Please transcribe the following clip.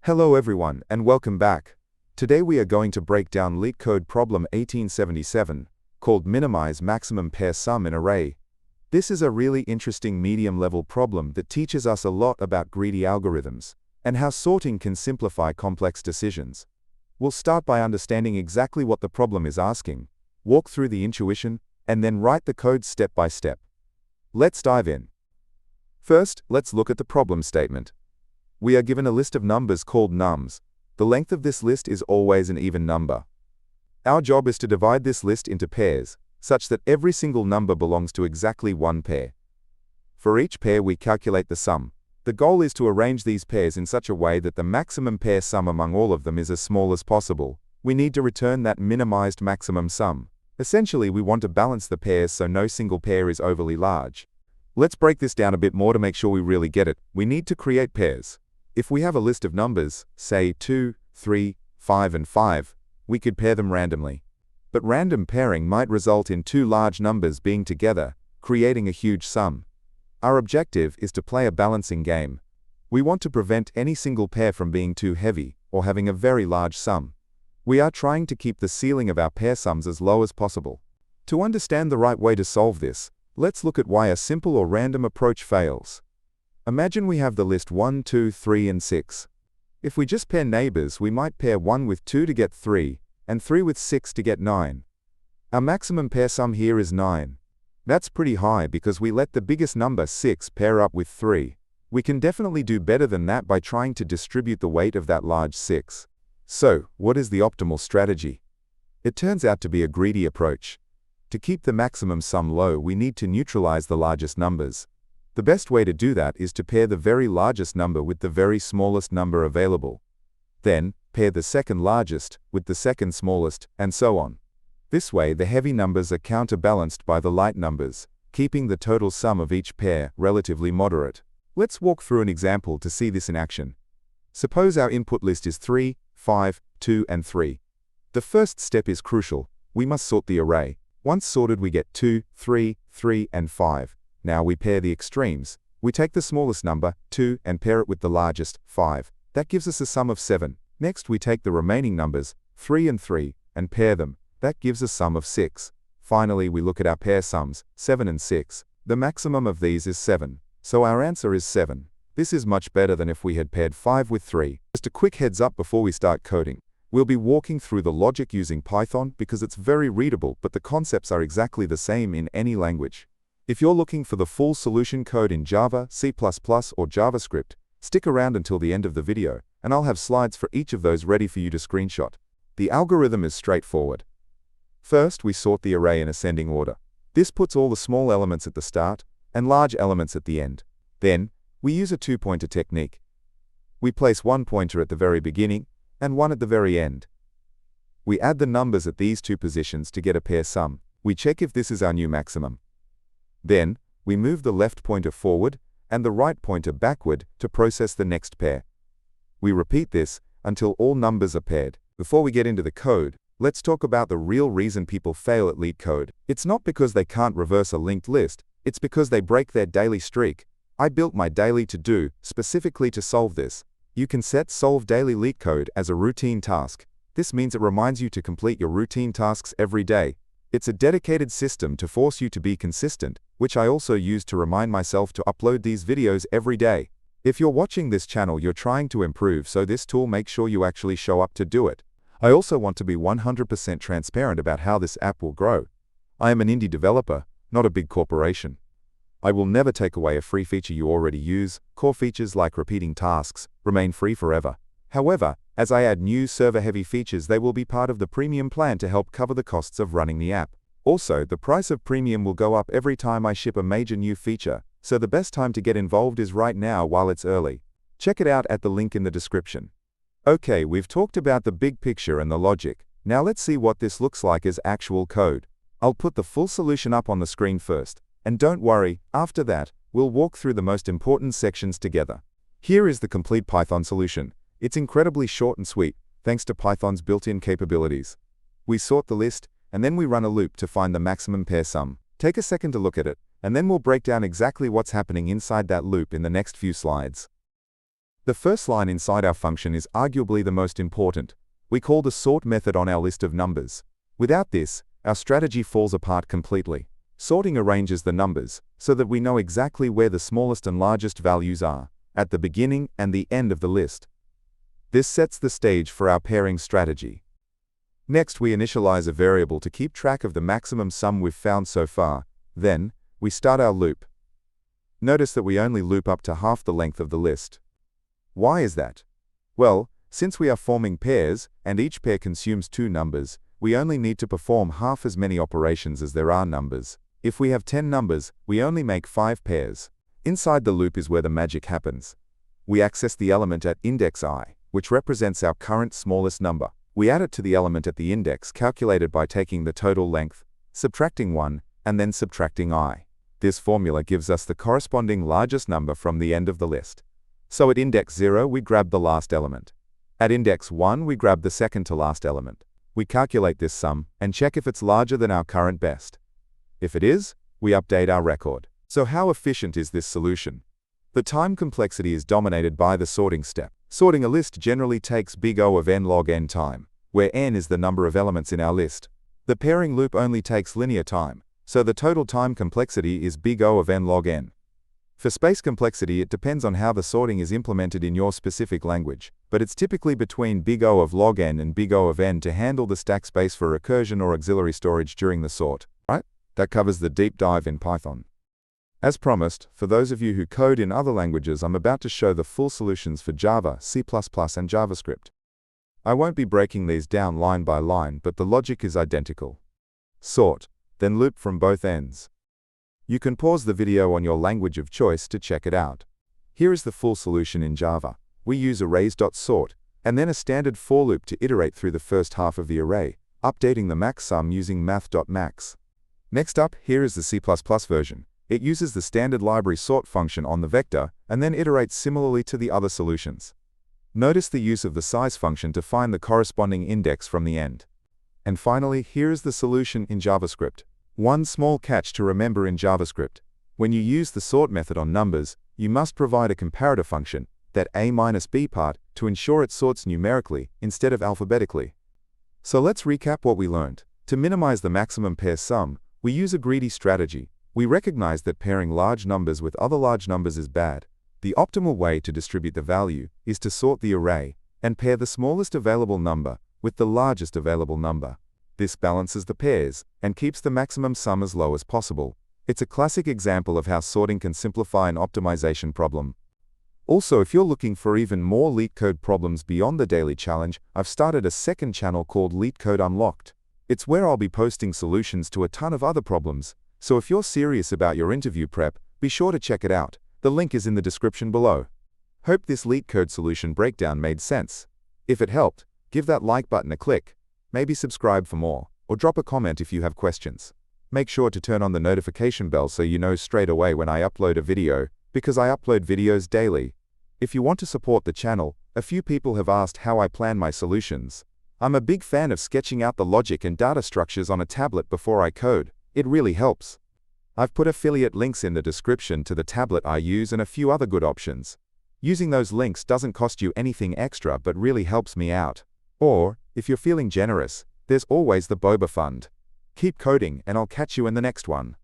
Hello everyone, and welcome back. Today we are going to break down Leetcode problem 1877, called Minimize Maximum Pair Sum in Array. This is a really interesting medium-level problem that teaches us a lot about greedy algorithms, and how sorting can simplify complex decisions. We'll start by understanding exactly what the problem is asking, walk through the intuition, and then write the code step by step. Let's dive in. First, let's look at the problem statement. We are given a list of numbers called nums. The length of this list is always an even number. Our job is to divide this list into pairs, such that every single number belongs to exactly one pair. For each pair we calculate the sum. The goal is to arrange these pairs in such a way that the maximum pair sum among all of them is as small as possible. We need to return that minimized maximum sum. Essentially, we want to balance the pairs so no single pair is overly large. Let's break this down a bit more to make sure we really get it. We need to create pairs. If we have a list of numbers, say 2, 3, 5 and 5, we could pair them randomly. But random pairing might result in two large numbers being together, creating a huge sum. Our objective is to play a balancing game. We want to prevent any single pair from being too heavy, or having a very large sum. We are trying to keep the ceiling of our pair sums as low as possible. To understand the right way to solve this, let's look at why a simple or random approach fails. Imagine we have the list 1, 2, 3 and 6. If we just pair neighbors, we might pair 1 with 2 to get 3, and 3 with 6 to get 9. Our maximum pair sum here is 9. That's pretty high because we let the biggest number 6 pair up with 3. We can definitely do better than that by trying to distribute the weight of that large 6. So, what is the optimal strategy? It turns out to be a greedy approach. To keep the maximum sum low, we need to neutralize the largest numbers. The best way to do that is to pair the very largest number with the very smallest number available. Then, pair the second largest with the second smallest, and so on. This way, the heavy numbers are counterbalanced by the light numbers, keeping the total sum of each pair relatively moderate. Let's walk through an example to see this in action. Suppose our input list is 3, 5, 2 and 3. The first step is crucial. We must sort the array. Once sorted, we get 2, 3, 3 and 5. Now we pair the extremes. We take the smallest number, 2, and pair it with the largest, 5. That gives us a sum of 7. Next we take the remaining numbers, 3 and 3, and pair them. That gives a sum of 6. Finally, we look at our pair sums, 7 and 6. The maximum of these is 7. So our answer is 7. This is much better than if we had paired 5 with 3. Just a quick heads up before we start coding. We'll be walking through the logic using Python because it's very readable, but the concepts are exactly the same in any language. If you're looking for the full solution code in Java, C++, or JavaScript, stick around until the end of the video, and I'll have slides for each of those ready for you to screenshot. The algorithm is straightforward. First, we sort the array in ascending order. This puts all the small elements at the start, and large elements at the end. Then, we use a two-pointer technique. We place one pointer at the very beginning, and one at the very end. We add the numbers at these two positions to get a pair sum. We check if this is our new maximum. Then, we move the left pointer forward and the right pointer backward to process the next pair. We repeat this until all numbers are paired. Before we get into the code, let's talk about the real reason people fail at Leetcode. It's not because they can't reverse a linked list, it's because they break their daily streak. I built my daily to-do specifically to solve this. You can set Solve Daily Leetcode as a routine task. This means it reminds you to complete your routine tasks every day. It's a dedicated system to force you to be consistent, which I also use to remind myself to upload these videos every day. If you're watching this channel, you're trying to improve, so this tool makes sure you actually show up to do it. I also want to be 100% transparent about how this app will grow. I am an indie developer, not a big corporation. I will never take away a free feature you already use. Core features like repeating tasks remain free forever. However, as I add new server-heavy features, they will be part of the premium plan to help cover the costs of running the app. Also, the price of premium will go up every time I ship a major new feature, so the best time to get involved is right now while it's early. Check it out at the link in the description. Okay, we've talked about the big picture and the logic. Now let's see what this looks like as actual code. I'll put the full solution up on the screen first, and don't worry, after that, we'll walk through the most important sections together. Here is the complete Python solution. It's incredibly short and sweet, thanks to Python's built-in capabilities. We sort the list, and then we run a loop to find the maximum pair sum. Take a second to look at it, and then we'll break down exactly what's happening inside that loop in the next few slides. The first line inside our function is arguably the most important. We call the sort method on our list of numbers. Without this, our strategy falls apart completely. Sorting arranges the numbers so that we know exactly where the smallest and largest values are, at the beginning and the end of the list. This sets the stage for our pairing strategy. Next, we initialize a variable to keep track of the maximum sum we've found so far. Then, we start our loop. Notice that we only loop up to half the length of the list. Why is that? Well, since we are forming pairs, and each pair consumes 2 numbers, we only need to perform half as many operations as there are numbers. If we have 10 numbers, we only make 5 pairs. Inside the loop is where the magic happens. We access the element at index I, which represents our current smallest number. We add it to the element at the index calculated by taking the total length, subtracting 1, and then subtracting I. This formula gives us the corresponding largest number from the end of the list. So at index 0, we grab the last element. At index 1, we grab the second to last element. We calculate this sum and check if it's larger than our current best. If it is, we update our record. So how efficient is this solution? The time complexity is dominated by the sorting step. Sorting a list generally takes big O of n log n time, where n is the number of elements in our list. The pairing loop only takes linear time, so the total time complexity is big O of n log n. For space complexity, it depends on how the sorting is implemented in your specific language, but it's typically between big O of log n and big O of n to handle the stack space for recursion or auxiliary storage during the sort. Right? That covers the deep dive in Python. As promised, for those of you who code in other languages, I'm about to show the full solutions for Java, C++, and JavaScript. I won't be breaking these down line by line, but the logic is identical. Sort, then loop from both ends. You can pause the video on your language of choice to check it out. Here is the full solution in Java. We use arrays.sort, and then a standard for loop to iterate through the first half of the array, updating the max sum using math.max. Next up, here is the C++ version. It uses the standard library sort function on the vector, and then iterates similarly to the other solutions. Notice the use of the size function to find the corresponding index from the end. And finally, here is the solution in JavaScript. One small catch to remember in JavaScript. When you use the sort method on numbers, you must provide a comparator function, that a-b part, to ensure it sorts numerically instead of alphabetically. So let's recap what we learned. To minimize the maximum pair sum, we use a greedy strategy. We recognize that pairing large numbers with other large numbers is bad. The optimal way to distribute the value is to sort the array and pair the smallest available number with the largest available number. This balances the pairs and keeps the maximum sum as low as possible. It's a classic example of how sorting can simplify an optimization problem. Also, if you're looking for even more Leetcode problems beyond the daily challenge, I've started a second channel called Leetcode Unlocked. It's where I'll be posting solutions to a ton of other problems. So if you're serious about your interview prep, be sure to check it out. The link is in the description below. Hope this Leetcode solution breakdown made sense. If it helped, give that like button a click, maybe subscribe for more, or drop a comment if you have questions. Make sure to turn on the notification bell so you know straight away when I upload a video, because I upload videos daily. If you want to support the channel, a few people have asked how I plan my solutions. I'm a big fan of sketching out the logic and data structures on a tablet before I code. It really helps. I've put affiliate links in the description to the tablet I use and a few other good options. Using those links doesn't cost you anything extra but really helps me out. Or, if you're feeling generous, there's always the Boba Fund. Keep coding and I'll catch you in the next one.